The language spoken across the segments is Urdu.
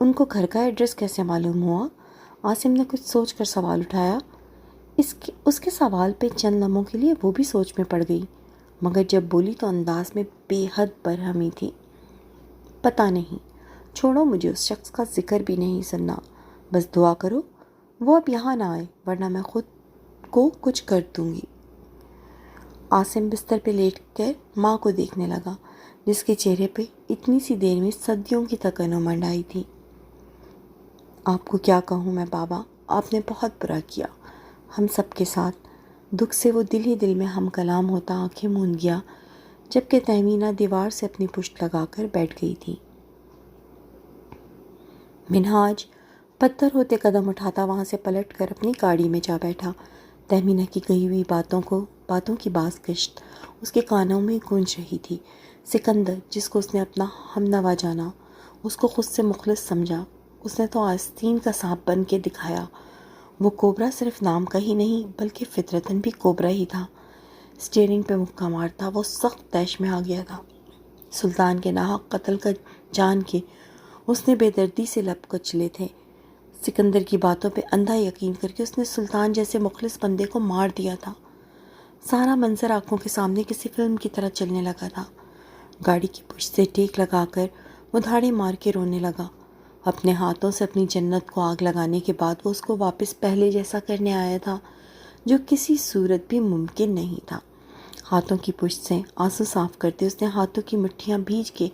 ان کو گھر کا ایڈریس کیسے معلوم ہوا؟ عاصم نے کچھ سوچ کر سوال اٹھایا۔ اس کے سوال پہ چند لمحوں کے لیے وہ بھی سوچ میں پڑ گئی، مگر جب بولی تو انداز میں بے حد برہمی تھی۔ پتہ نہیں، چھوڑو، مجھے اس شخص کا ذکر بھی نہیں سننا، بس دعا کرو وہ اب یہاں نہ آئے، ورنہ میں خود کو کچھ کر دوں گی۔ عاصم بستر پہ لیٹ کر ماں کو دیکھنے لگا، جس کے چہرے پہ اتنی سی دیر میں صدیوں کی تکن امنڈ آئی تھی۔ آپ کو کیا کہوں میں بابا، آپ نے بہت برا کیا، ہم سب کے ساتھ۔ دکھ سے وہ دل ہی دل میں ہم کلام ہوتا آنکھیں موند گیا، جبکہ تہمینہ دیوار سے اپنی پشت لگا کر بیٹھ گئی تھی۔ منہاج پتھر ہوتے قدم اٹھاتا وہاں سے پلٹ کر اپنی گاڑی میں جا بیٹھا۔ تہمینہ کی کہی ہوئی باتوں کی باز گشت اس کے کانوں میں گونج رہی تھی۔ سکندر، جس کو اس نے اپنا ہمنوا جانا، اس کو خود سے مخلص سمجھا، اس نے تو آستین کا سانپ بن کے دکھایا۔ وہ کوبرا صرف نام کا ہی نہیں بلکہ فطرتاً بھی کوبرا ہی تھا۔ اسٹیئرنگ پہ مکہ مارتا وہ سخت طیش میں آ گیا تھا۔ سلطان کے ناحق قتل کا جان کے اس نے بے دردی سے لب کچلے تھے۔ سکندر کی باتوں پہ اندھا یقین کر کے اس نے سلطان جیسے مخلص بندے کو مار دیا تھا۔ سارا منظر آنکھوں کے سامنے کسی فلم کی طرح چلنے لگا تھا۔ گاڑی کی پشت سے ٹیک لگا کر وہ دھاڑے مار کے رونے لگا۔ اپنے ہاتھوں سے اپنی جنت کو آگ لگانے کے بعد وہ اس کو واپس پہلے جیسا کرنے آیا تھا، جو کسی صورت بھی ممکن نہیں تھا۔ ہاتھوں کی پشت سے آنسو صاف کرتے اس نے ہاتھوں کی مٹھیاں بھیج کے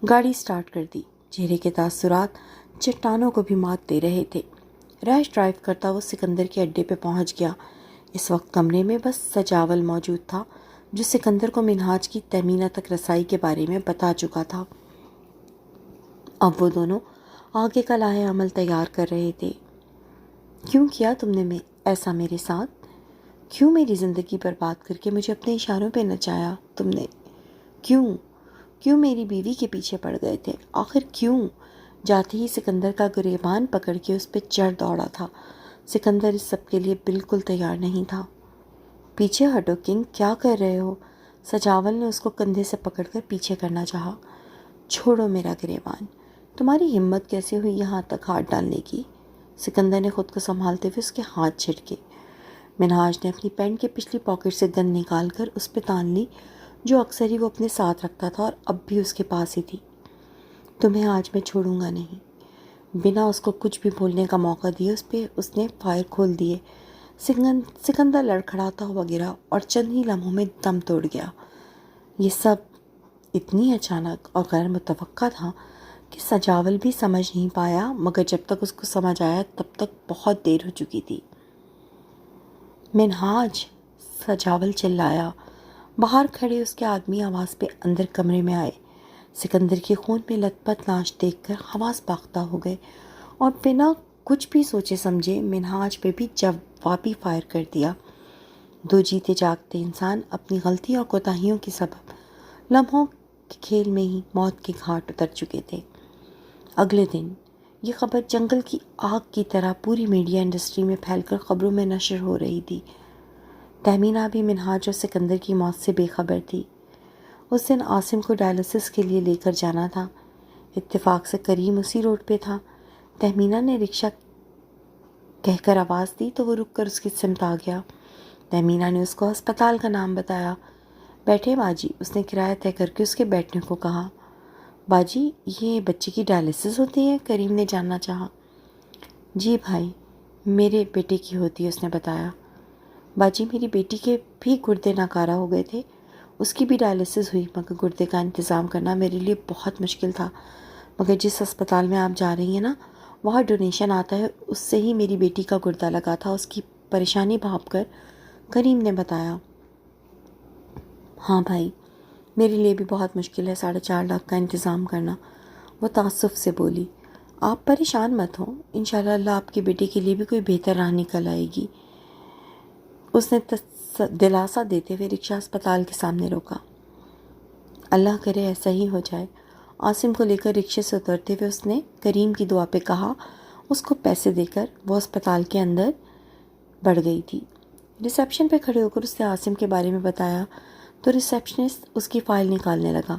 گاڑی سٹارٹ کر دی۔ چہرے کے تاثرات چٹانوں کو بھی مات دے رہے تھے۔ ریش ڈرائیو کرتا وہ سکندر کے اڈے پہ پہنچ گیا۔ اس وقت کمرے میں بس سجاول موجود تھا، جو سکندر کو منہاج کی تہمینہ تک رسائی کے بارے میں بتا چکا تھا۔ اب وہ دونوں آگے کا لاہ عمل تیار کر رہے تھے۔ کیوں کیا تم نے ایسا میرے ساتھ؟ کیوں میری زندگی برباد کر کے مجھے اپنے اشاروں پہ نچایا تم نے؟ کیوں میری بیوی کے پیچھے پڑ گئے تھے؟ آخر کیوں؟ جاتے ہی سکندر کا گریبان پکڑ کے اس پہ چڑھ دوڑا تھا۔ سکندر اس سب کے لیے بالکل تیار نہیں تھا۔ پیچھے ہٹو کنگ، کیا کر رہے ہو؟ سجاول نے اس کو کندھے سے پکڑ کر پیچھے کرنا چاہا۔ چھوڑو میرا گریبان، تمہاری ہمت کیسے ہوئی یہاں تک ہاتھ ڈالنے کی؟ سکندر نے خود کو سنبھالتے ہوئے اس کے ہاتھ جھٹکے۔ منہاج نے اپنی پینٹ کے پچھلی پاکٹ سے گن نکال کر اس پہ تان لی، جو اکثر ہی وہ اپنے ساتھ رکھتا تھا اور اب بھی اس کے پاس ہی تھی۔ تمہیں آج میں چھوڑوں گا نہیں۔ بنا اس کو کچھ بھی بولنے کا موقع دیے اس نے فائر کھول دیے۔ سکندر لڑکھڑاتا ہوا گرا اور چند ہی لمحوں میں دم توڑ گیا۔ یہ سب اتنی اچانک اور غیر متوقع تھا کہ سجاول بھی سمجھ نہیں پایا، مگر جب تک اس کو سمجھ آیا تب تک بہت دیر ہو چکی تھی۔ منہاج، سجاول چلایا۔ باہر کھڑے اس کے آدمی آواز پہ اندر کمرے میں آئے۔ سکندر کے خون میں لت پت لاش دیکھ کر حواس باختہ ہو گئے اور بنا کچھ بھی سوچے سمجھے منہاج پہ بھی جوابی فائر کر دیا۔ دو جیتے جاگتے انسان اپنی غلطی اور کوتاہیوں کے سبب لمحوں کے کھیل میں ہی موت کے گھاٹ اتر چکے تھے۔ اگلے دن یہ خبر جنگل کی آگ کی طرح پوری میڈیا انڈسٹری میں پھیل کر خبروں میں نشر ہو رہی تھی۔ تہمینہ بھی منہاج اور سکندر کی موت سے بے خبر تھی۔ اس دن عاصم کو ڈائلسس کے لیے لے کر جانا تھا۔ اتفاق سے کریم اسی روڈ پہ تھا۔ تہمینہ نے رکشہ کہہ کر آواز دی تو وہ رک کر اس کی سمت آ گیا۔ تہمینہ نے اس کو ہسپتال کا نام بتایا۔ بیٹھے باجی، اس نے کرایہ طے کر کے اس کے بیٹھنے کو کہا۔ باجی، یہ بچے کی ڈائلسس ہوتی ہے؟ کریم نے جاننا چاہا۔ جی بھائی، میرے بیٹے کی ہوتی ہے، اس نے بتایا۔ باجی، میری بیٹی کے بھی گردے ناکارہ ہو گئے تھے، اس کی بھی ڈائلسس ہوئی، مگر گردے کا انتظام کرنا میرے لیے بہت مشکل تھا، مگر جس ہسپتال میں آپ جا رہی ہیں نا، وہاں ڈونیشن آتا ہے، اس سے ہی میری بیٹی کا گردہ لگا تھا۔ اس کی پریشانی بھانپ کر کریم نے بتایا۔ ہاں بھائی، میرے لیے بھی بہت مشکل ہے 4.5 لاکھ کا انتظام کرنا، وہ تعصب سے بولی۔ آپ پریشان مت ہوں، انشاءاللہ اللہ آپ کے بیٹے کے لیے بھی کوئی بہتر راہ نکل آئے گی، اس نے دلاسا دیتے ہوئے رکشہ اسپتال کے سامنے روکا۔ اللہ کرے ایسا ہی ہو جائے۔ عاصم کو لے کر رکشے سے اترتے ہوئے اس نے کریم کی دعا پہ کہا۔ اس کو پیسے دے کر وہ اسپتال کے اندر بڑھ گئی تھی۔ ریسیپشن پہ کھڑے ہو کر اس نے عاصم کے بارے میں بتایا تو ریسیپشنسٹ اس کی فائل نکالنے لگا۔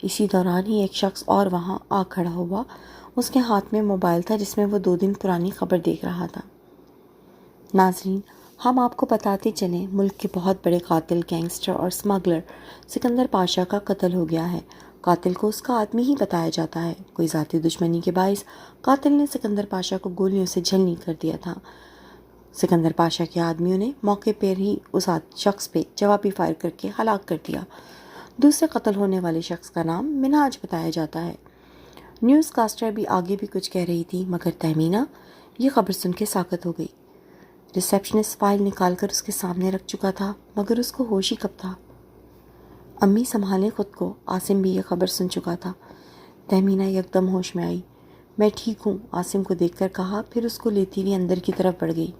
اسی دوران ہی ایک شخص اور وہاں آ کھڑا ہوا اس کے ہاتھ میں موبائل تھا جس میں وہ 2 دن پرانی خبر دیکھ رہا تھا۔ ناظرین، ہم آپ کو بتاتے چلیں، ملک کے بہت بڑے قاتل، گینگسٹر اور اسمگلر سکندر پاشا کا قتل ہو گیا ہے۔ قاتل کو اس کا آدمی ہی بتایا جاتا ہے۔ کوئی ذاتی دشمنی کے باعث قاتل نے سکندر پاشا کو گولیوں سے جھلنی کر دیا تھا۔ سکندر پاشا کے آدمیوں نے موقع پر ہی اس شخص پہ جوابی فائر کر کے ہلاک کر دیا۔ دوسرے قتل ہونے والے شخص کا نام منہاج بتایا جاتا ہے۔ نیوز کاسٹر بھی آگے بھی کچھ کہہ رہی تھی، مگر تہمینہ یہ خبر سن کے ساکت ہو گئی۔ ریسیپشنسٹ فائل نکال کر اس کے سامنے رکھ چکا تھا، مگر اس کو ہوش ہی کب تھا۔ امی سنبھالیں خود کو، عاصم بھی یہ خبر سن چکا تھا۔ تہمینہ یکدم ہوش میں آئی۔ میں ٹھیک ہوں، عاصم کو دیکھ کر کہا، پھر اس کو لیتی ہوئی اندر کی طرف بڑھ گئی۔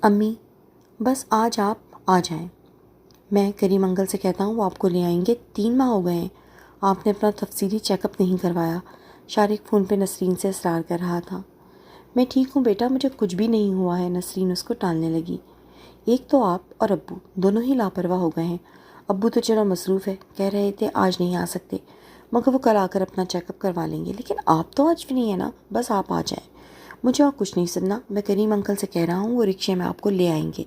امی، بس آج آپ آ جائیں، میں کریم انکل سے کہتا ہوں وہ آپ کو لے آئیں گے۔ 3 ماہ ہو گئے ہیں، آپ نے اپنا تفصیلی چیک اپ نہیں کروایا۔ شارق فون پہ نسرین سے اصرار کر رہا تھا۔ میں ٹھیک ہوں بیٹا، مجھے کچھ بھی نہیں ہوا ہے، نسرین اس کو ٹالنے لگی۔ ایک تو آپ اور ابو دونوں ہی لاپرواہ ہو گئے ہیں۔ ابو تو چلو مصروف ہے، کہہ رہے تھے آج نہیں آ سکتے، مگر وہ کل آ کر اپنا چیک اپ کروا لیں گے، لیکن آپ تو آج فری ہیں نا، بس آپ آ جائیں۔ مجھے اور کچھ نہیں سننا، میں کریم انکل سے کہہ رہا ہوں وہ رکشے میں آپ کو لے آئیں گے۔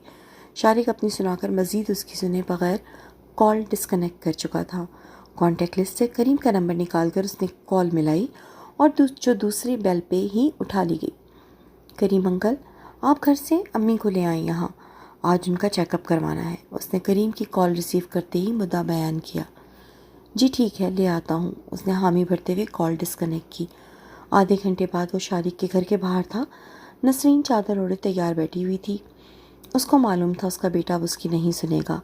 شارق اپنی سنا کر مزید اس کی سنے بغیر کال ڈسکنیکٹ کر چکا تھا۔ کانٹیکٹ لسٹ سے کریم کا نمبر نکال کر اس نے کال ملائی اور جو دوسری بیل پہ ہی اٹھا لی گئی۔ کریم انکل، آپ گھر سے امی کو لے آئیں یہاں، آج ان کا چیک اپ کروانا ہے۔ اس نے کریم کی کال ریسیو کرتے ہی مدعا بیان کیا۔ جی ٹھیک ہے، لے آتا ہوں، اس نے حامی بھرتے ہوئے کال ڈسکنیکٹ کی۔ آدھے گھنٹے بعد وہ شارق کے گھر کے باہر تھا۔ نسرین چادر اوڑھے تیار بیٹھی ہوئی تھی۔ اس کو معلوم تھا اس کا بیٹا اب اس کی نہیں سنے گا۔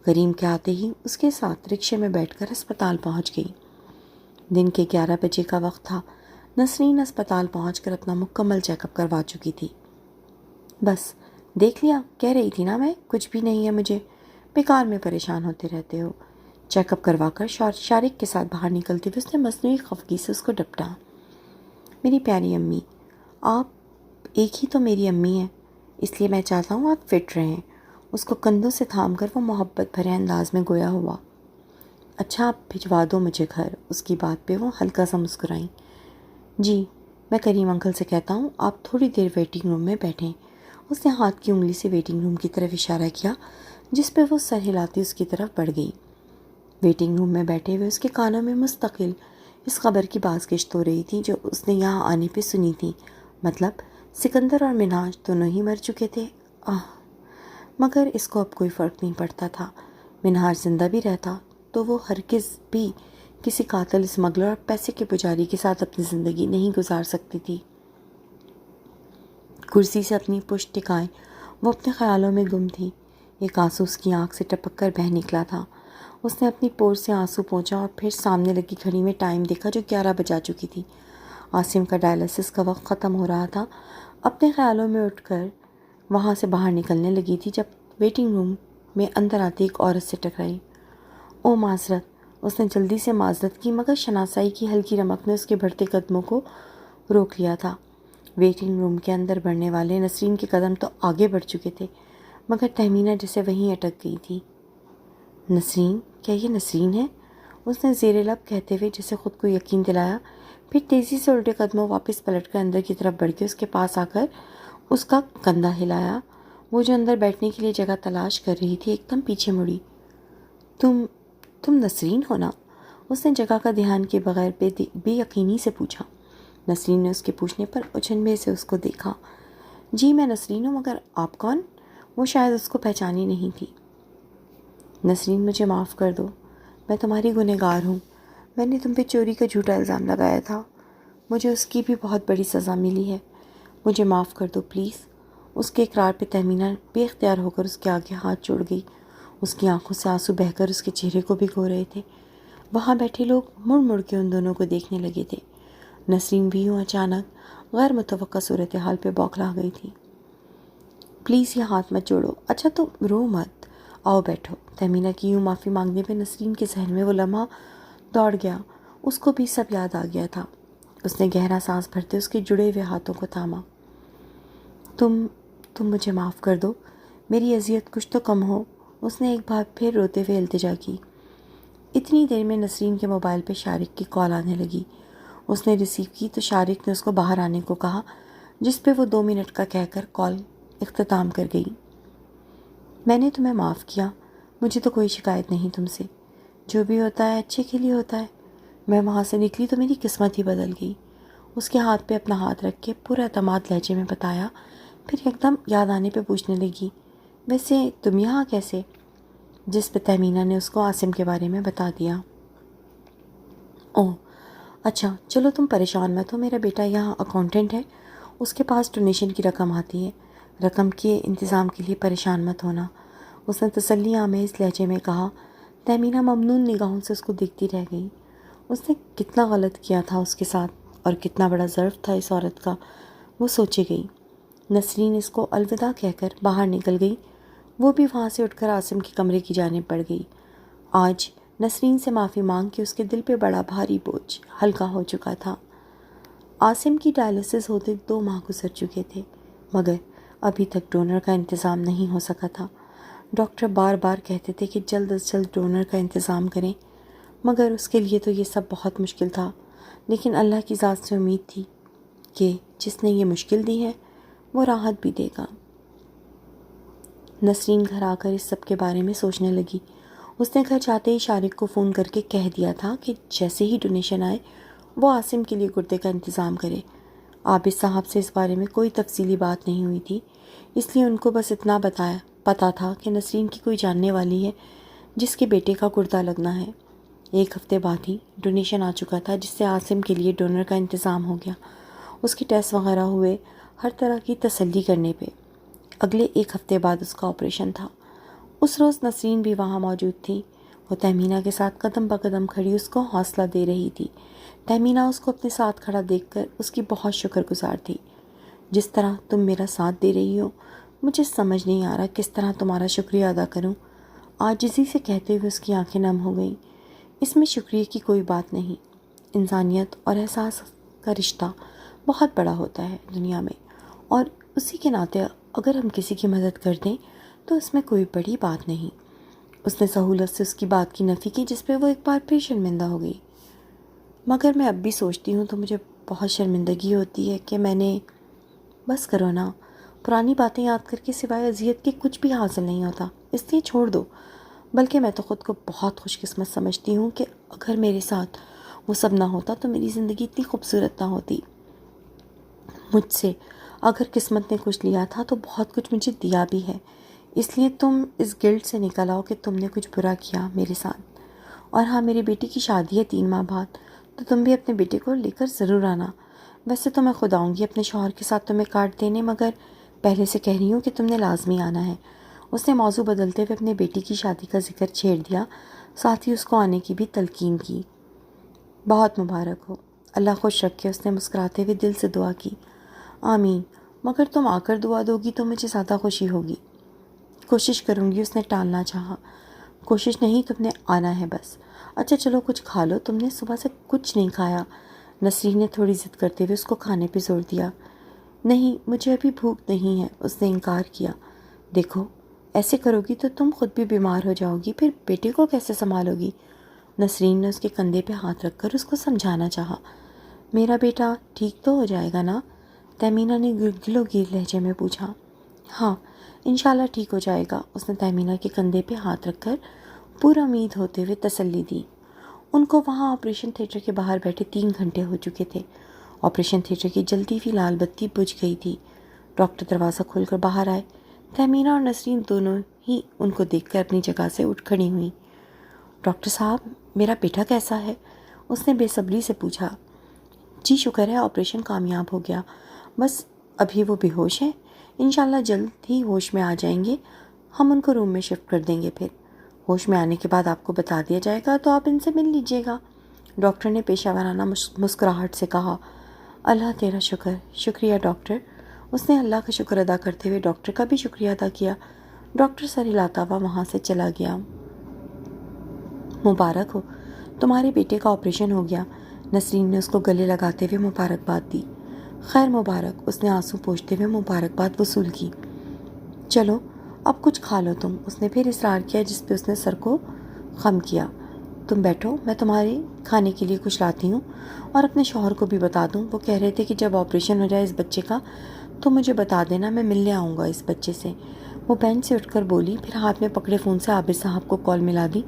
کریم کے آتے ہی اس کے ساتھ رکشے میں بیٹھ کر اسپتال پہنچ گئی۔ دن کے 11 بجے کا وقت تھا۔ نسرین اسپتال پہنچ کر اپنا مکمل چیک اپ کروا چکی تھی۔ بس دیکھ لیا، کہہ رہی تھی نا میں، کچھ بھی نہیں ہے مجھے، بیکار میں پریشان ہوتے رہتے ہو۔ چیک اپ کروا کر شارق کے ساتھ باہر نکلتے ہوئے اس نے مصنوعی خفگی سے اس کو ڈپٹا۔ میری پیاری امی، آپ ایک ہی تو میری امی ہیں، اس لیے میں چاہتا ہوں آپ فٹ رہیں۔ اس کو کندھوں سے تھام کر وہ محبت بھرے انداز میں گویا ہوا۔ اچھا آپ بھجوا دو مجھے گھر، اس کی بات پہ وہ ہلکا سا مسکرائیں۔ جی، میں کریم انکل سے کہتا ہوں آپ تھوڑی دیر ویٹنگ روم میں بیٹھیں۔ اس نے ہاتھ کی انگلی سے ویٹنگ روم کی طرف اشارہ کیا، جس پہ وہ سر ہلاتی اس کی طرف بڑھ گئی۔ ویٹنگ روم میں بیٹھے ہوئے اس کے کانوں میں مستقل اس خبر کی بازگشت ہو رہی تھی جو اس نے یہاں آنے پہ سنی تھی، مطلب سکندر اور منہاج دونوں ہی مر چکے تھے۔ مگر اس کو اب کوئی فرق نہیں پڑتا تھا۔ منہاج زندہ بھی رہتا تو وہ ہرگز بھی کسی قاتل، اسمگلر اور پیسے کے پجاری کے ساتھ اپنی زندگی نہیں گزار سکتی تھی۔ کرسی سے اپنی پشت ٹکائے وہ اپنے خیالوں میں گم تھی۔ ایک آنسو اس کی آنکھ سے ٹپک کر بہہ نکلا تھا۔ اس نے اپنی پور سے آنسو پہنچا اور پھر سامنے لگی گھڑی میں ٹائم دیکھا جو 11 بجا چکی تھی۔ عاصم کا ڈائلسس کا وقت ختم ہو رہا تھا۔ اپنے خیالوں میں اٹھ کر وہاں سے باہر نکلنے لگی تھی جب ویٹنگ روم میں اندر آتی ایک عورت سے ٹکرائی۔ او معذرت، اس نے جلدی سے معذرت کی، مگر شناسائی کی ہلکی رمق نے اس کے بڑھتے قدموں کو روک لیا تھا۔ ویٹنگ روم کے اندر بڑھنے والے نسرین کے قدم تو آگے بڑھ چکے تھے، مگر تہمینہ جیسے وہیں اٹک گئی تھی۔ نسرین، کیا یہ نسرین ہے؟ اس نے زیر لب کہتے ہوئے جیسے خود کو یقین دلایا، پھر تیزی سے الٹے قدموں واپس پلٹ کر اندر کی طرف بڑھ کے اس کے پاس آ کر اس کا کندھا ہلایا۔ وہ جو اندر بیٹھنے کے لیے جگہ تلاش کر رہی تھی ایک دم پیچھے مڑی۔ تم نسرین ہو نا؟ اس نے جگہ کا دھیان کیے بغیر بے یقینی سے پوچھا۔ نسرین نے اس کے پوچھنے پر اچنبھے سے اس کو دیکھا۔ جی میں نسرین ہوں، مگر آپ کون؟ وہ شاید اس کو پہچانی نہیں تھی۔ نسرین مجھے معاف کر دو، میں تمہاری گنہگار ہوں۔ میں نے تم پہ چوری کا جھوٹا الزام لگایا تھا، مجھے اس کی بھی بہت بڑی سزا ملی ہے، مجھے معاف کر دو پلیز۔ اس کے اقرار پہ تہمینہ بے اختیار ہو کر اس کے آگے ہاتھ جوڑ گئی۔ اس کی آنکھوں سے آنسو بہہ کر اس کے چہرے کو بھگو رہے تھے۔ وہاں بیٹھے لوگ مڑ مڑ کے ان دونوں کو دیکھنے لگے تھے۔ نسرین بھی یوں اچانک غیر متوقع صورتحال پہ بوکھلا گئی تھی۔ پلیز یہ ہاتھ مت جوڑو، اچھا تو رو مت، آؤ بیٹھو۔ تہمینہ کی یوں معافی مانگنے پہ نسرین کے ذہن میں وہ لمحہ دوڑ گیا، اس کو بھی سب یاد آ گیا تھا۔ اس نے گہرا سانس بھرتے اس کے جڑے ہوئے ہاتھوں کو تھاما۔ تم مجھے معاف کر دو، میری اذیت کچھ تو کم ہو، اس نے ایک بار پھر روتے ہوئے التجا کی۔ اتنی دیر میں نسرین کے موبائل پہ شارق کی کال آنے لگی۔ اس نے ریسیو کی تو شارق نے اس کو باہر آنے کو کہا، جس پہ وہ 2 منٹ کا کہہ کر کال اختتام کر گئی۔ میں نے تمہیں معاف کیا، مجھے تو کوئی شکایت نہیں تم سے، جو بھی ہوتا ہے اچھے کے لیے ہوتا ہے۔ میں وہاں سے نکلی تو میری قسمت ہی بدل گئی۔ اس کے ہاتھ پہ اپنا ہاتھ رکھ کے پورا اعتماد لہجے میں بتایا، پھر ایک دم یاد آنے پہ پوچھنے لگی، ویسے تم یہاں کیسے؟ جس پہ تہمینہ نے اس کو عاصم کے بارے میں بتا دیا۔ اوہ اچھا، چلو تم پریشان مت ہو، میرا بیٹا یہاں اکاؤنٹنٹ ہے، اس کے پاس ڈونیشن کی رقم آتی ہے، رقم کے انتظام کے لیے پریشان مت ہونا، اس نے تسلی آمیز لہجے میں کہا۔ تہمینہ ممنون نگاہوں سے اس کو دیکھتی رہ گئی۔ اس نے کتنا غلط کیا تھا اس کے ساتھ، اور کتنا بڑا ظرف تھا اس عورت کا، وہ سوچے گئی۔ نسرین اس کو الوداع کہہ کر باہر نکل گئی۔ وہ بھی وہاں سے اٹھ کر عاصم کے کمرے کی جانب بڑھ گئی۔ آج نسرین سے معافی مانگ کے اس کے دل پہ بڑا بھاری بوجھ ہلکا ہو چکا تھا۔ عاصم کی ڈائلسس ہوتے 2 ماہ گزر چکے تھے، مگر ابھی تک ڈونر کا انتظام نہیں ہو سکا تھا۔ ڈاکٹر بار بار کہتے تھے کہ جلد از جلد ڈونر کا انتظام کریں، مگر اس کے لیے تو یہ سب بہت مشکل تھا۔ لیکن اللہ کی ذات سے امید تھی کہ جس نے یہ مشکل دی ہے وہ راحت بھی دے گا۔ نسرین گھر آ کر اس سب کے بارے میں سوچنے لگی۔ اس نے گھر جاتے ہی شارق کو فون کر کے کہہ دیا تھا کہ جیسے ہی ڈونیشن آئے وہ عاصم کے لیے گردے کا انتظام کرے۔ عابد صاحب سے اس بارے میں کوئی تفصیلی بات نہیں ہوئی تھی، اس لیے ان کو بس اتنا پتہ تھا کہ نسرین کی کوئی جاننے والی ہے جس کے بیٹے کا گردہ لگنا ہے۔ 1 ہفتے بعد ہی ڈونیشن آ چکا تھا، جس سے عاصم کے لیے ڈونر کا انتظام ہو گیا۔ اس کے ٹیسٹ وغیرہ ہوئے، ہر طرح کی تسلی کرنے پہ اگلے 1 ہفتے بعد اس کا آپریشن تھا۔ اس روز نسرین بھی وہاں موجود تھی۔ وہ تہمینہ کے ساتھ قدم بہ قدم کھڑی اس کو حوصلہ دے رہی تھی۔ تہمینہ اس کو اپنے ساتھ کھڑا دیکھ کر اس کی بہت شکر گزار تھی۔ جس طرح تم میرا ساتھ دے رہی ہو، مجھے سمجھ نہیں آ رہا کس طرح تمہارا شکریہ ادا کروں، عاجزی سے کہتے ہوئے اس کی آنکھیں نم ہو گئیں۔ اس میں شکریہ کی کوئی بات نہیں، انسانیت اور احساس کا رشتہ بہت بڑا ہوتا ہے دنیا میں، اور اسی کے ناطے اگر ہم کسی کی مدد کر دیں تو اس میں کوئی بڑی بات نہیں۔ اس نے سہولت سے اس کی بات کی نفی کی، جس پہ وہ ایک بار پھر شرمندہ ہو گئی۔ مگر میں اب بھی سوچتی ہوں تو مجھے بہت شرمندگی ہوتی ہے کہ میں نے… بس کرو نا، پرانی باتیں یاد کر کے سوائے اذیت کے کچھ بھی حاصل نہیں ہوتا، اس لیے چھوڑ دو۔ بلکہ میں تو خود کو بہت خوش قسمت سمجھتی ہوں کہ اگر میرے ساتھ وہ سب نہ ہوتا تو میری زندگی اتنی خوبصورت نہ ہوتی۔ مجھ سے اگر قسمت نے کچھ لیا تھا تو بہت کچھ مجھے دیا بھی ہے، اس لیے تم اس گلٹ سے نکل آؤ کہ تم نے کچھ برا کیا میرے ساتھ۔ اور ہاں، میری بیٹی کی شادی ہے 3 ماہ بعد، تو تم بھی اپنے بیٹے کو لے کر ضرور آنا۔ ویسے تو میں خود آؤں گی اپنے شوہر کے ساتھ تمہیں کارڈ دینے، مگر پہلے سے کہہ رہی ہوں کہ تم نے لازمی آنا ہے۔ اس نے موضوع بدلتے ہوئے اپنے بیٹی کی شادی کا ذکر چھیڑ دیا، ساتھ ہی اس کو آنے کی بھی تلقین کی۔ بہت مبارک ہو، اللہ خوش رکھے، اس نے مسکراتے ہوئے دل سے دعا کی۔ آمین، مگر تم آ کر دعا دو گی تو مجھے زیادہ خوشی ہوگی۔ کوشش کروں گی، اس نے ٹالنا چاہا۔ کوشش نہیں، تم نے آنا ہے بس۔ اچھا چلو کچھ کھا لو، تم نے صبح سے کچھ نہیں کھایا۔ نسرین نے تھوڑی ضد کرتے ہوئے اس کو کھانے پہ زور دیا۔ نہیں، مجھے ابھی بھوک نہیں ہے، اس نے انکار کیا۔ دیکھو، ایسے کرو گی تو تم خود بھی بیمار ہو جاؤ گی، پھر بیٹے کو کیسے سنبھالو گی؟ نسرین نے اس کے کندھے پہ ہاتھ رکھ کر اس کو سمجھانا چاہا۔ میرا بیٹا ٹھیک تو ہو جائے گا نا؟ تہمینہ نے گلو گیر لہجے میں پوچھا۔ ہاں، انشاءاللہ ٹھیک ہو جائے گا، اس نے تہمینہ کے کندھے پہ ہاتھ رکھ کر پورا امید ہوتے ہوئے تسلی دی۔ ان کو وہاں آپریشن تھیٹر کے باہر بیٹھے 3 گھنٹے ہو چکے تھے۔ آپریشن تھیٹر کی جلتی ہوئی لال بتی بجھ گئی تھی۔ ڈاکٹر دروازہ کھول کر باہر آئے۔ تہمینہ اور نسرین دونوں ہی ان کو دیکھ کر اپنی جگہ سے اٹھ کھڑی ہوئیں۔ ڈاکٹر صاحب، میرا بیٹا کیسا ہے؟ اس نے بے صبری سے پوچھا۔ جی شکر ہے، آپریشن کامیاب ہو گیا، بس ابھی وہ بے ہوش ہیں، انشاءاللہ جلد ہی ہوش میں آ جائیں گے، ہم ان کو روم میں شفٹ کر دیں گے، پھر ہوش میں آنے کے بعد آپ کو بتا دیا جائے گا تو آپ ان سے مل لیجئے گا، ڈاکٹر نے پیشہ ورانہ مسکراہٹ سے کہا۔ اللہ تیرا شکر، شکریہ ڈاکٹر، اس نے اللہ کا شکر ادا کرتے ہوئے ڈاکٹر کا بھی شکریہ ادا کیا۔ ڈاکٹر سر ہلاتا ہوا وہاں سے چلا گیا۔ مبارک ہو، تمہارے بیٹے کا آپریشن ہو گیا، نسرین نے اس کو گلے لگاتے ہوئے مبارکباد دی۔ خیر مبارک، اس نے آنسو پوچھتے ہوئے مبارکباد وصول کی۔ چلو اب کچھ کھا لو تم، اس نے پھر اصرار کیا، جس پہ اس نے سر کو خم کیا۔ تم بیٹھو، میں تمہارے کھانے کے لیے کچھ لاتی ہوں، اور اپنے شوہر کو بھی بتا دوں۔ وہ کہہ رہے تھے کہ جب آپریشن ہو جائے اس بچے کا تو مجھے بتا دینا، میں ملنے آؤں گا اس بچے سے۔ وہ بینچ سے اٹھ کر بولی، پھر ہاتھ میں پکڑے فون سے عابد صاحب کو کال ملا دی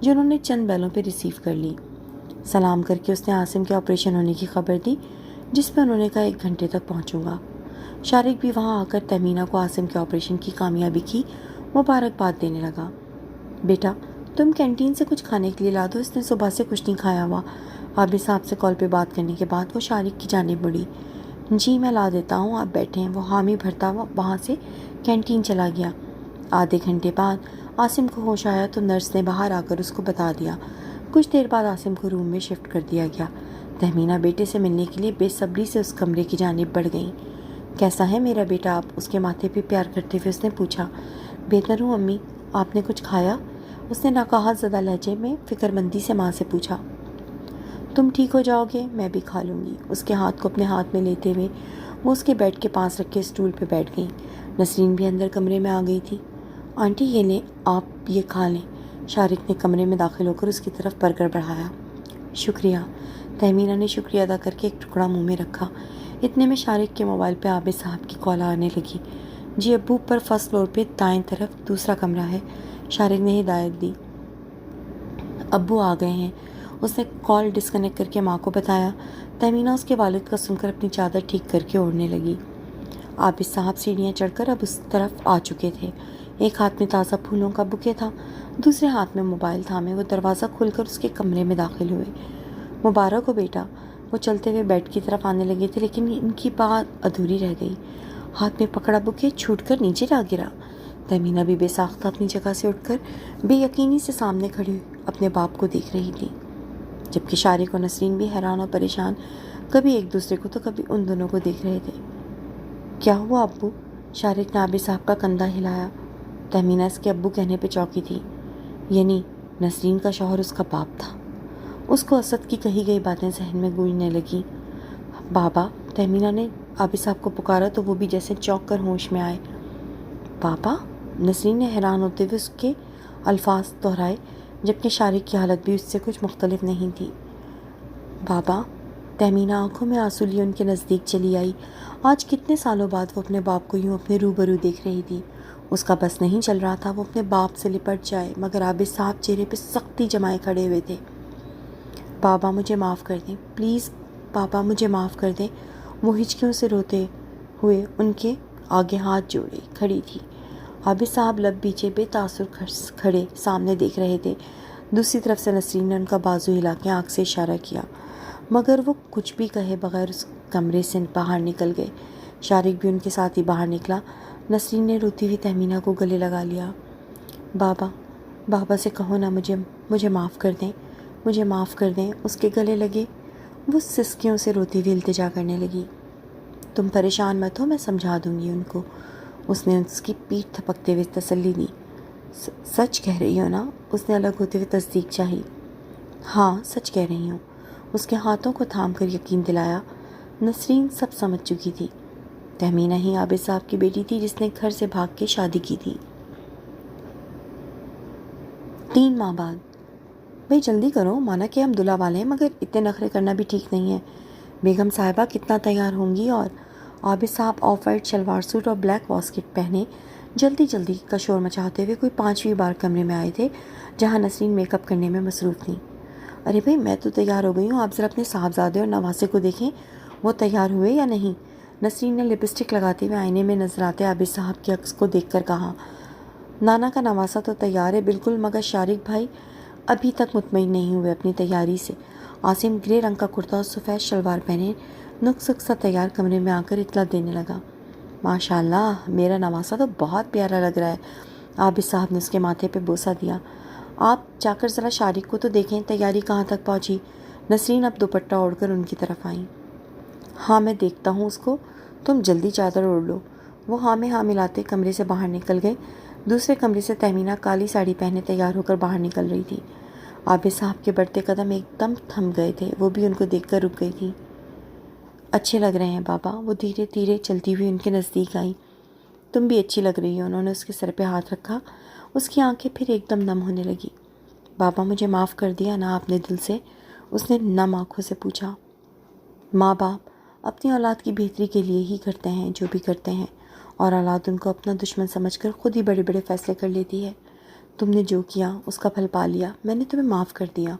جو انہوں نے چند بیلوں پہ ریسیو کر لی۔ سلام کر کے اس نے عاصم کے آپریشن ہونے کی خبر دی، جس پہ انہوں نے کہا 1 گھنٹے تک پہنچوں گا۔ شارق بھی وہاں آ کر تہمینہ کو عاصم کے آپریشن کی کامیابی کی مبارکباد دینے لگا۔ بیٹا تم کینٹین سے کچھ کھانے کے لیے لا دو، اس نے صبح سے کچھ نہیں کھایا ہوا۔ عابد صاحب سے کال پہ بات کرنے کے بعد وہ شارق کی جانب مڑی۔ جی میں لا دیتا ہوں، آپ بیٹھے ہیں۔ وہ حامی بھرتا ہوا وہاں سے کینٹین چلا گیا۔ آدھے گھنٹے بعد عاصم کو ہوش آیا تو نرس نے باہر آ کر اس کو بتا دیا۔ کچھ دیر بعد عاصم کو روم میں شفٹ کر دیا گیا۔ تہمینہ بیٹے سے ملنے کے لیے بے صبری سے اس کمرے کی جانب بڑھ گئیں۔ کیسا ہے میرا بیٹا آپ؟ اس کے ماتھے پہ پیار کرتے ہوئے اس نے پوچھا۔ بہتر ہوں امی، آپ نے کچھ کھایا؟ اس نے ناقاہت زدہ لہجے میں فکر مندی سے ماں سے پوچھا۔ تم ٹھیک ہو جاؤ گے، میں بھی کھا لوں گی۔ اس کے ہاتھ کو اپنے ہاتھ میں لیتے ہوئے وہ اس کے بیڈ کے پاس رکھے اسٹول پہ بیٹھ گئیں۔ نسرین بھی اندر کمرے میں آ گئی تھی۔ آنٹی یہ لیں، آپ یہ کھا لیں۔ شارق نے کمرے میں داخل ہو کر اس کی طرف برگر بڑھایا۔ شکریہ۔ تہمینہ نے شکریہ ادا کر کے ایک ٹکڑا منہ میں رکھا۔ اتنے میں شارق کے موبائل پہ عابد صاحب کی کال آنے لگی۔ جی ابو، پر فرسٹ فلور پہ دائیں طرف دوسرا کمرہ ہے، شارق نے ہدایت دی۔ ابو آ گئے ہیں، اس نے کال ڈسکنیکٹ کر کے ماں کو بتایا۔ تہمینہ اس کے والد کا سن کر اپنی چادر ٹھیک کر کے اوڑھنے لگی۔ عابد صاحب سیڑھیاں چڑھ کر اب اس طرف آ چکے تھے۔ ایک ہاتھ میں تازہ پھولوں کا بکے تھا، دوسرے ہاتھ میں موبائل تھامے وہ دروازہ کھول کر اس کے کمرے میں داخل ہوئے۔ مبارک ہو بیٹا۔ وہ چلتے ہوئے بیڈ کی طرف آنے لگے تھے لیکن ان کی بات ادھوری رہ گئی۔ ہاتھ میں پکڑا بکے چھوٹ کر نیچے جا گرا۔ تہمینہ بھی بے ساختہ اپنی جگہ سے اٹھ کر بے یقینی سے سامنے کھڑی اپنے باپ کو دیکھ رہی تھی، جبکہ شارق و نسرین بھی حیران اور پریشان کبھی ایک دوسرے کو تو کبھی ان دونوں کو دیکھ رہے تھے۔ کیا ہوا ابو؟ شارق نے عابد صاحب کا کندھا ہلایا۔ تہمینہ اس کے ابو کہنے پہ چوکی تھی، یعنی نسرین کا شوہر اس کا باپ تھا۔ اس کو اسد کی کہی گئی باتیں ذہن میں گونجنے لگیں۔ بابا، تہمینہ نے عابد صاحب کو پکارا تو وہ بھی جیسے چونک کر ہوش میں آئے۔ بابا؟ نسرین نے حیران ہوتے ہوئے اس کے الفاظ دہرائے، جبکہ شارق کی حالت بھی اس سے کچھ مختلف نہیں تھی۔ بابا؟ تہمینہ آنکھوں میں آنسو لیے ان کے نزدیک چلی آئی۔ آج کتنے سالوں بعد وہ اپنے باپ کو یوں اپنے روبرو دیکھ رہی تھی۔ اس کا بس نہیں چل رہا تھا وہ اپنے باپ سے لپٹ جائے، مگر عابد صاحب چہرے پہ سختی جمائے کھڑے ہوئے تھے۔ بابا مجھے معاف کر دیں، پلیز بابا مجھے معاف کر دیں۔ وہ ہچکیوں سے روتے ہوئے ان کے آگے ہاتھ جوڑے کھڑی تھی۔ عابد صاحب لب پیچھے بے تاثر کھڑے سامنے دیکھ رہے تھے۔ دوسری طرف سے نسرین نے ان کا بازو ہلا کے آنکھ سے اشارہ کیا، مگر وہ کچھ بھی کہے بغیر اس کمرے سے باہر نکل گئے۔ شارق بھی ان کے ساتھ ہی باہر نکلا۔ نسرین نے روتی ہوئی تہمینہ کو گلے لگا لیا۔ بابا، بابا سے کہو نا مجھے معاف کر دیں، مجھے معاف کر دیں۔ اس کے گلے لگے۔ وہ سسکیوں سے روتی ہوئی التجا کرنے لگی۔ تم پریشان مت ہو، میں سمجھا دوں گی ان کو۔ اس نے اس کی پیٹھ تھپکتے ہوئے تسلی دی۔ سچ کہہ رہی ہو نا؟ اس نے الگ ہوتے ہوئے تصدیق چاہی۔ ہاں سچ کہہ رہی ہوں، اس کے ہاتھوں کو تھام کر یقین دلایا۔ نسرین سب سمجھ چکی تھی۔ تہمینہ ہی عابد صاحب کی بیٹی تھی جس نے گھر سے بھاگ کے شادی کی تھی 3 ماہ بعد۔ بھئی جلدی کرو، مانا کہ ہم دلہا والے ہیں مگر اتنے نخرے کرنا بھی ٹھیک نہیں ہے۔ بیگم صاحبہ کتنا تیار ہوں گی؟ اور عابد صاحب آف وائٹ شلوار سوٹ اور بلیک واسکٹ پہنے جلدی جلدی کا شور مچاتے ہوئے کوئی 5ویں بار کمرے میں آئے تھے جہاں نسرین میک اپ کرنے میں مصروف تھیں۔ ارے بھئی میں تو تیار ہو گئی ہوں، آپ ذرا اپنے صاحبزادے اور نواسے کو دیکھیں، وہ تیار ہوئے یا نہیں؟ نسرین نے لپسٹک لگاتے ہوئے آئینے میں نظر آتے عابد صاحب کے عکس کو دیکھ کر کہا۔ نانا کا نواسا تو تیار ہے بالکل، مگر شارق بھائی ابھی تک مطمئن نہیں ہوئے اپنی تیاری سے۔ عاصم گرے رنگ کا کرتا اور سفید شلوار پہنے نقص سا تیار کمرے میں آ کر اطلاع دینے لگا۔ ماشاء اللہ، میرا نواسا تو بہت پیارا لگ رہا ہے۔ عابد صاحب نے اس کے ماتھے پہ بوسہ دیا۔ آپ جا کر ذرا شارق کو تو دیکھیں تیاری کہاں تک پہنچی۔ نسرین اب دوپٹہ اوڑھ کر ان کی طرف آئیں۔ ہاں میں دیکھتا ہوں اس کو، تم جلدی چادر اوڑھ لو۔ وہ ہاں میں ہاں ملاتے کمرے سے باہر نکل گئے۔ دوسرے کمرے سے تہمینہ کالی ساڑی پہنے تیار ہو کر باہر نکل رہی تھی۔ عابد صاحب کے بڑھتے قدم ایک دم تھم گئے تھے، وہ بھی ان کو دیکھ کر رک گئی تھی۔ اچھے لگ رہے ہیں بابا، وہ دھیرے دھیرے چلتی ہوئی ان کے نزدیک آئی۔ تم بھی اچھی لگ رہی ہو، انہوں نے اس کے سر پہ ہاتھ رکھا۔ اس کی آنکھیں پھر ایک دم نم ہونے لگی۔ بابا مجھے معاف کر دیا نا آپ نے دل سے؟ اس نے نم آنکھوں سے پوچھا۔ ماں باپ اپنی اولاد کی بہتری کے لیے ہی کرتے ہیں جو بھی کرتے ہیں، اور اولاد ان کو اپنا دشمن سمجھ کر خود ہی بڑے بڑے فیصلے کر لیتی ہے۔ تم نے جو کیا اس کا پھل پا لیا، میں نے تمہیں معاف کر دیا۔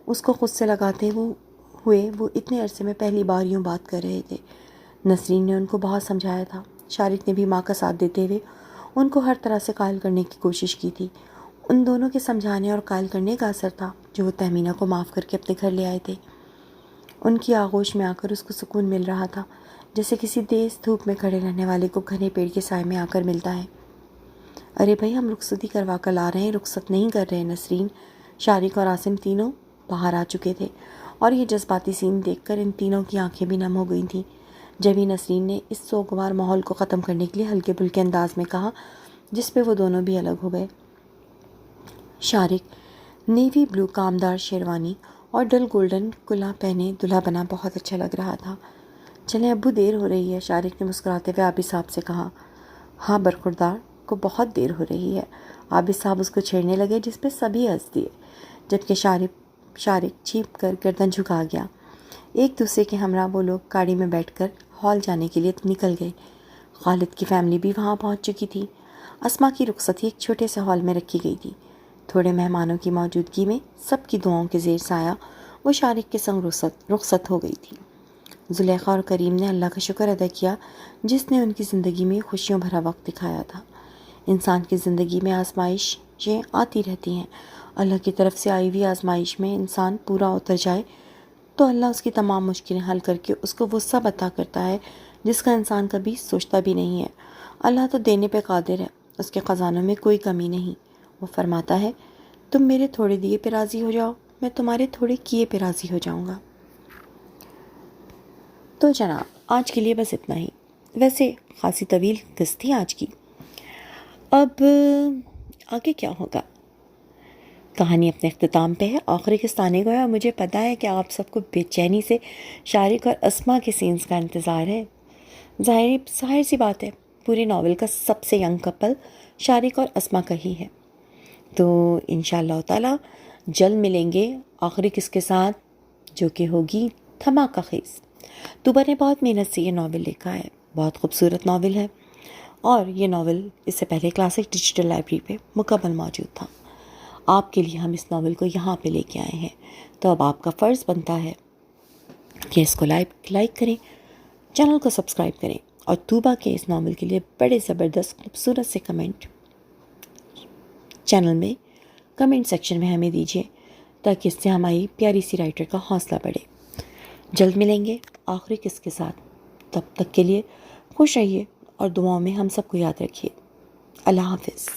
اس کو خود سے لگاتے ہوئے وہ اتنے عرصے میں پہلی بار یوں بات کر رہے تھے۔ نسرین نے ان کو بہت سمجھایا تھا، شارق نے بھی ماں کا ساتھ دیتے ہوئے ان کو ہر طرح سے قائل کرنے کی کوشش کی تھی۔ ان دونوں کے سمجھانے اور قائل کرنے کا اثر تھا جو وہ تہمینہ کو معاف کر کے اپنے گھر لے آئے تھے۔ ان کی آغوش میں آ کر اس کو سکون مل رہا تھا، جیسے کسی تیز دھوپ میں کھڑے رہنے والے کو گھنے پیڑ کے سائے میں آ کر ملتا ہے۔ ارے بھائی، ہم رخصتی کروا کر لا رہے ہیں، رخصت نہیں کر رہے۔ نسرین، شارق اور عاصم تینوں باہر آ چکے تھے، اور یہ جذباتی سین دیکھ کر ان تینوں کی آنکھیں بھی نم ہو گئی تھیں۔ جب ہی نسرین نے اس سوگوار ماحول کو ختم کرنے کے لیے ہلکے پھلکے انداز میں کہا، جس پہ وہ دونوں بھی الگ ہو گئے۔ شارق نیوی بلو کامدار شیروانی اور ڈل گولڈن کلا پہنے دلہا بنا بہت اچھا لگ رہا تھا۔ چلیں ابو، دیر ہو رہی ہے، شارق نے مسکراتے ہوئے عابد صاحب سے کہا۔ ہاں، برخوردار کو بہت دیر ہو رہی ہے، عابد صاحب اس کو چھیڑنے لگے، جس پہ سبھی ہنس دیے، جبکہ شارق چھیپ کر گردن جھکا گیا۔ ایک دوسرے کے ہمراہ وہ لوگ گاڑی میں بیٹھ کر ہال جانے کے لیے نکل گئے۔ خالد کی فیملی بھی وہاں پہنچ چکی تھی۔ اسما کی رخصتی ایک چھوٹے سے ہال میں رکھی گئی تھی۔ تھوڑے مہمانوں کی موجودگی میں سب کی دعاؤں کے زیر سایہ وہ شارق کے سنگ رخصت ہو گئی تھی۔ زلیخا اور کریم نے اللہ کا شکر ادا کیا جس نے ان کی زندگی میں خوشیوں بھرا وقت دکھایا تھا۔ انسان کی زندگی میں آزمائشیں آتی رہتی ہیں۔ اللہ کی طرف سے آئی ہوئی آزمائش میں انسان پورا اتر جائے تو اللہ اس کی تمام مشکلیں حل کر کے اس کو وہ سب عطا کرتا ہے جس کا انسان کبھی سوچتا بھی نہیں ہے۔ اللہ تو دینے پہ قادر ہے، اس کے خزانوں میں کوئی کمی نہیں۔ وہ فرماتا ہے، تم میرے تھوڑے دیے پہ راضی ہو جاؤ، میں تمہارے تھوڑے کیے پہ راضی ہو جاؤں گا۔ تو جناب، آج کے لیے بس اتنا ہی۔ ویسے خاصی طویل قسط تھی آج کی۔ اب آگے کیا ہوگا؟ کہانی اپنے اختتام پہ ہے، آخری قسط آنے کو ہے، اور مجھے پتہ ہے کہ آپ سب کو بے چینی سے شارق اور اسما کے سینز کا انتظار ہے۔ ظاہر سی بات ہے، پوری ناول کا سب سے ینگ کپل شارق اور اسما کا ہی ہے۔ تو انشاءاللہ تعالی جلد ملیں گے آخری قسط کے ساتھ، جو کہ ہوگی دھماکہ خیز۔ توبہ نے بہت محنت سے یہ ناول لکھا ہے، بہت خوبصورت ناول ہے، اور یہ ناول اس سے پہلے کلاسک ڈیجیٹل لائبریری پہ مکمل موجود تھا۔ آپ کے لیے ہم اس ناول کو یہاں پہ لے کے آئے ہیں، تو اب آپ کا فرض بنتا ہے کہ اس کو لائک کریں، چینل کو سبسکرائب کریں، اور توبہ کے اس ناول کے لیے بڑے زبردست خوبصورت سے کمنٹ چینل میں کمنٹ سیکشن میں ہمیں دیجیے، تاکہ اس سے ہماری پیاری سی رائٹر کا حوصلہ بڑھے۔ جلد ملیں گے آخری قسط کے ساتھ، تب تک کے لیے خوش رہیے اور دعاؤں میں ہم سب کو یاد رکھیے۔ اللہ حافظ۔